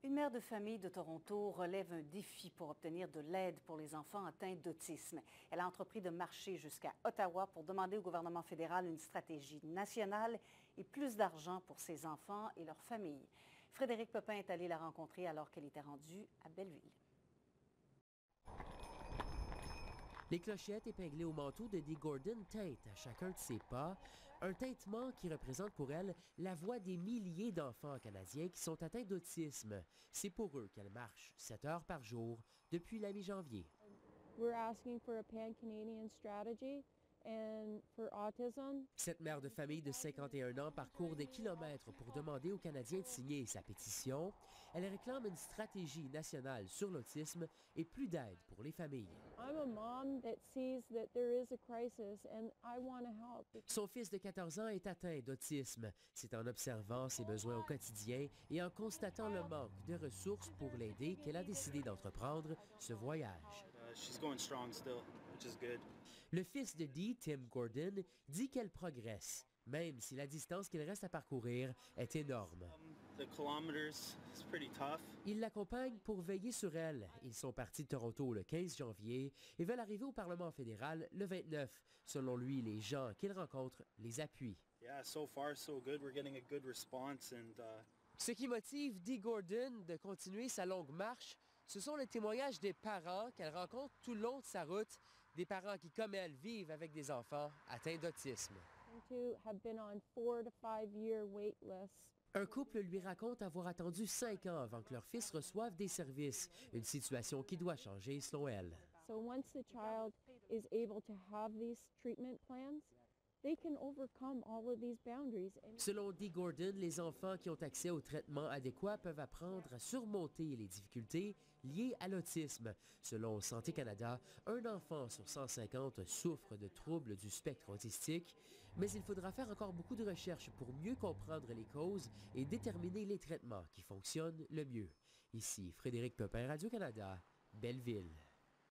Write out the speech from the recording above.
Une mère de famille de Toronto relève un défi pour obtenir de l'aide pour les enfants atteints d'autisme. Elle a entrepris de marcher jusqu'à Ottawa pour demander au gouvernement fédéral une stratégie nationale et plus d'argent pour ses enfants et leurs familles. Frédéric Pepin est allé la rencontrer alors qu'elle était rendue à Belleville. Les clochettes épinglées au manteau de Dee Gordon teintent à chacun de ses pas, un teintement qui représente pour elle la voix des milliers d'enfants canadiens qui sont atteints d'autisme. C'est pour eux qu'elle marche 7 heures par jour depuis la mi-janvier. We're asking for a pan-Canadian strategy and for autism. Cette mère de famille de 51 ans parcourt des kilomètres pour demander aux Canadiens de signer sa pétition. Elle réclame une stratégie nationale sur l'autisme et plus d'aide pour les familles. I'm a mom that sees that there is a crisis and I want to help. Son fils de 14 ans est atteint d'autisme. C'est en observant ses besoins au quotidien et en constatant le manque de ressources pour l'aider qu'elle a décidé d'entreprendre ce voyage. She's going strong still, which is good. Le fils de Dee, Tim Gordon, dit qu'elle progresse, même si la distance qu'il reste à parcourir est énorme. The kilometers is pretty tough. Il l'accompagne pour veiller sur elle. Ils sont partis de Toronto le 15 janvier et veulent arriver au Parlement fédéral le 29. Selon lui, les gens qu'il rencontre les appuient. Yeah, so far so good. We're getting a good response and Ce qui motive Dee Gordon de continuer sa longue marche, ce sont les témoignages des parents qu'elle rencontre tout le long de sa route, des parents qui, comme elle, vivent avec des enfants atteints d'autisme. To have been on 4 to 5 year wait lists. Un couple lui raconte avoir attendu 5 ans avant que leur fils reçoive des services, une situation qui doit changer selon elle. So once the child is able to have these treatment plans, they can overcome all of these boundaries. Selon Dee Gordon, les enfants qui ont accès au traitement adéquat peuvent apprendre à surmonter les difficultés liées à l'autisme. Selon Santé Canada, un enfant sur 150 souffre de troubles du spectre autistique, mais il faudra faire encore beaucoup de recherches pour mieux comprendre les causes et déterminer les traitements qui fonctionnent le mieux. Ici Frédéric Pepin, Radio-Canada, Belleville.